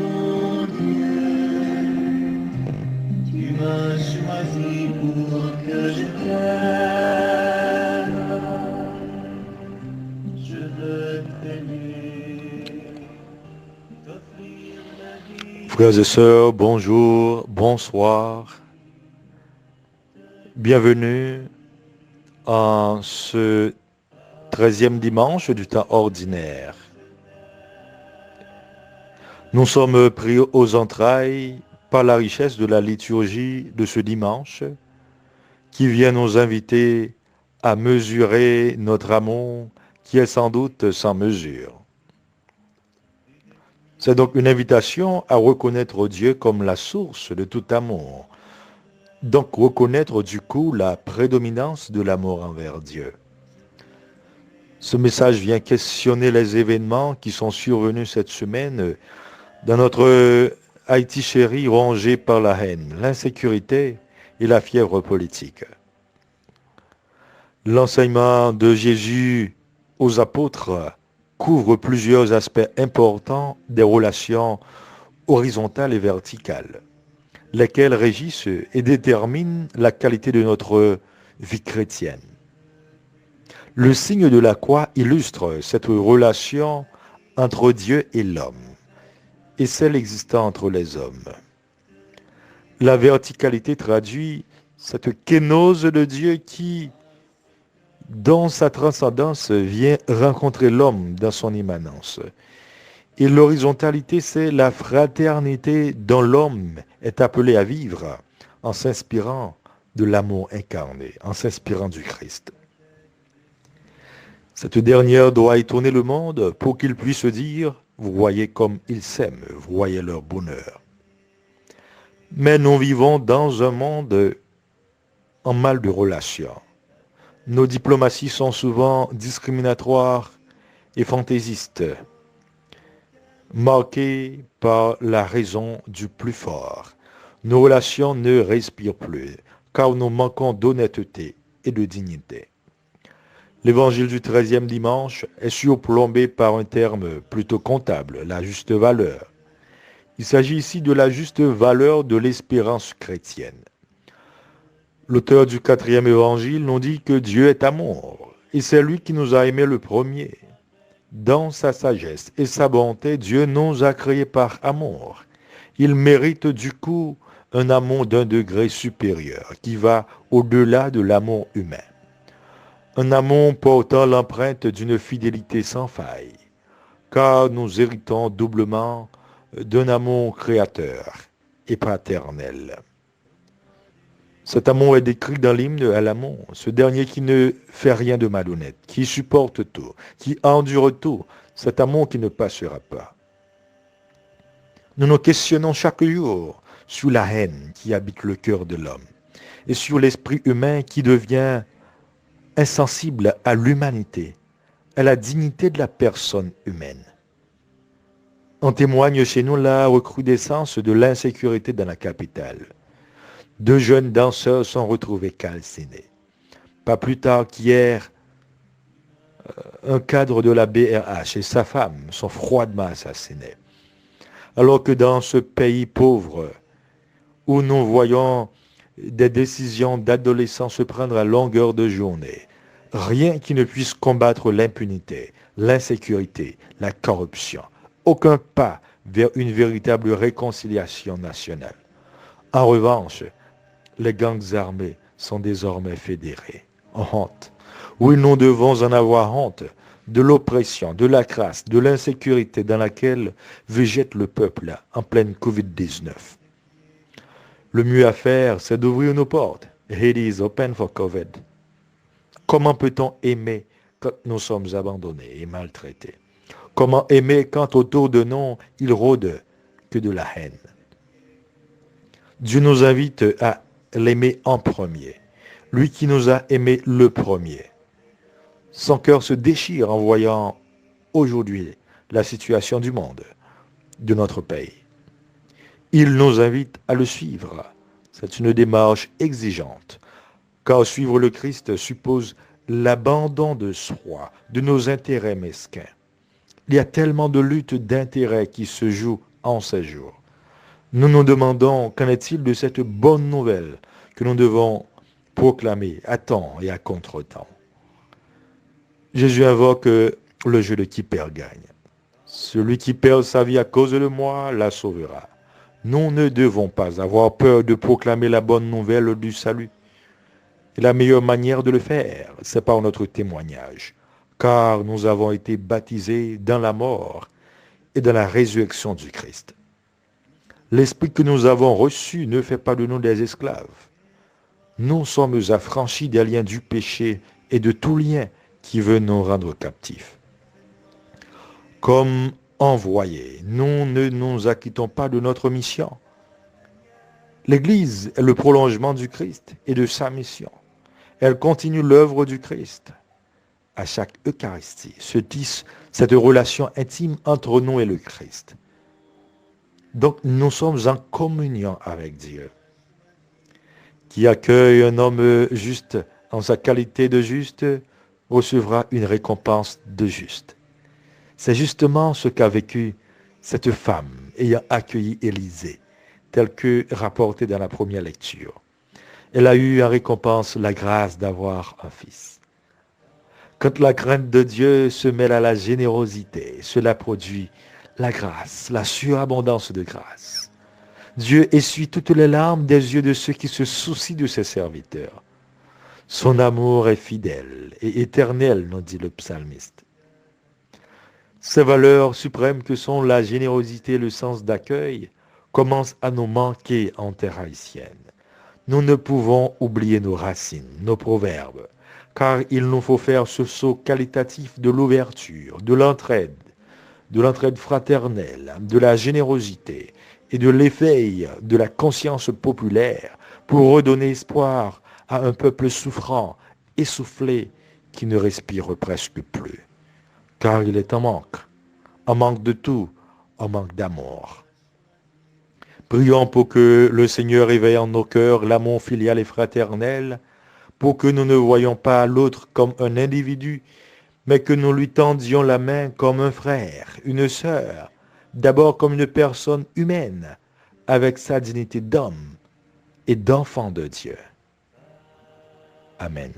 mon Dieu, tu m'as choisi pour que je t'aime. Je veux t'aimer, t'offrir la vie. Frères et sœurs, bonjour, bonsoir. Bienvenue en ce 13e dimanche du temps ordinaire. Nous sommes pris aux entrailles par la richesse de la liturgie de ce dimanche qui vient nous inviter à mesurer notre amour qui est sans doute sans mesure. C'est donc une invitation à reconnaître Dieu comme la source de tout amour. Donc reconnaître du coup la prédominance de l'amour envers Dieu. Ce message vient questionner les événements qui sont survenus cette semaine dans notre Haïti chéri rongé par la haine, l'insécurité et la fièvre politique. L'enseignement de Jésus aux apôtres couvre plusieurs aspects importants des relations horizontales et verticales, lesquelles régissent et déterminent la qualité de notre vie chrétienne. Le signe de la croix illustre cette relation entre Dieu et l'homme et celle existant entre les hommes. La verticalité traduit cette kénose de Dieu qui, dans sa transcendance, vient rencontrer l'homme dans son immanence. Et l'horizontalité, c'est la fraternité dont l'homme est appelé à vivre en s'inspirant de l'amour incarné, en s'inspirant du Christ. Cette dernière doit étonner le monde pour qu'il puisse dire, vous voyez comme ils s'aiment, vous voyez leur bonheur. Mais nous vivons dans un monde en mal de relations. Nos diplomaties sont souvent discriminatoires et fantaisistes, marquées par la raison du plus fort. Nos relations ne respirent plus, car nous manquons d'honnêteté et de dignité. L'évangile du 13e dimanche est surplombé par un terme plutôt comptable, la juste valeur. Il s'agit ici de la juste valeur de l'espérance chrétienne. L'auteur du 4e évangile nous dit que Dieu est amour, et c'est lui qui nous a aimés le premier. Dans sa sagesse et sa bonté, Dieu nous a créés par amour. Il mérite du coup un amour d'un degré supérieur, qui va au-delà de l'amour humain. Un amour portant l'empreinte d'une fidélité sans faille, car nous héritons doublement d'un amour créateur et paternel. Cet amour est décrit dans l'hymne à l'amour, ce dernier qui ne fait rien de malhonnête, qui supporte tout, qui endure tout, cet amour qui ne passera pas. Nous nous questionnons chaque jour sur la haine qui habite le cœur de l'homme et sur l'esprit humain qui devient insensible à l'humanité, à la dignité de la personne humaine. En témoigne chez nous la recrudescence de l'insécurité dans la capitale. 2 jeunes danseurs sont retrouvés calcinés. Pas plus tard qu'hier, un cadre de la BRH et sa femme sont froidement assassinés. Alors que dans ce pays pauvre, où nous voyons des décisions d'adolescents se prendre à longueur de journée, rien qui ne puisse combattre l'impunité, l'insécurité, la corruption. Aucun pas vers une véritable réconciliation nationale. En revanche, les gangs armés sont désormais fédérés. Honte. Oui, nous devons en avoir honte de l'oppression, de la crasse, de l'insécurité dans laquelle végète le peuple en pleine Covid-19. Le mieux à faire, c'est d'ouvrir nos portes. It is open for COVID. Comment peut-on aimer quand nous sommes abandonnés et maltraités? Comment aimer quand autour de nous, il rôde que de la haine? Dieu nous invite à l'aimer en premier, lui qui nous a aimés le premier. Son cœur se déchire en voyant aujourd'hui la situation du monde, de notre pays. Il nous invite à le suivre. C'est une démarche exigeante, car suivre le Christ suppose l'abandon de soi, de nos intérêts mesquins. Il y a tellement de luttes d'intérêts qui se jouent en ces jours. Nous nous demandons qu'en est-il de cette bonne nouvelle que nous devons proclamer à temps et à contre-temps. Jésus invoque le jeu de qui perd gagne. Celui qui perd sa vie à cause de moi la sauvera. Nous ne devons pas avoir peur de proclamer la bonne nouvelle du salut. Et la meilleure manière de le faire, c'est par notre témoignage, car nous avons été baptisés dans la mort et dans la résurrection du Christ. L'esprit que nous avons reçu ne fait pas de nous des esclaves. Nous sommes affranchis des liens du péché et de tout lien qui veut nous rendre captifs. Comme envoyés, nous ne nous acquittons pas de notre mission. L'Église est le prolongement du Christ et de sa mission. Elle continue l'œuvre du Christ. À chaque Eucharistie se tisse cette relation intime entre nous et le Christ. Donc nous sommes en communion avec Dieu. Qui accueille un homme juste en sa qualité de juste recevra une récompense de juste. C'est justement ce qu'a vécu cette femme ayant accueilli Élisée, tel que rapporté dans la première lecture. Elle a eu en récompense la grâce d'avoir un fils. Quand la crainte de Dieu se mêle à la générosité, cela produit la grâce, la surabondance de grâce. Dieu essuie toutes les larmes des yeux de ceux qui se soucient de ses serviteurs. Son amour est fidèle et éternel, nous dit le psalmiste. Ces valeurs suprêmes que sont la générosité et le sens d'accueil commencent à nous manquer en terre haïtienne. Nous ne pouvons oublier nos racines, nos proverbes, car il nous faut faire ce saut qualitatif de l'ouverture, de l'entraide fraternelle, de la générosité et de l'éveil de la conscience populaire pour redonner espoir à un peuple souffrant, essoufflé, qui ne respire presque plus. Car il est en manque de tout, en manque d'amour. Prions pour que le Seigneur éveille en nos cœurs l'amour filial et fraternel, pour que nous ne voyions pas l'autre comme un individu, mais que nous lui tendions la main comme un frère, une sœur, d'abord comme une personne humaine, avec sa dignité d'homme et d'enfant de Dieu. Amen.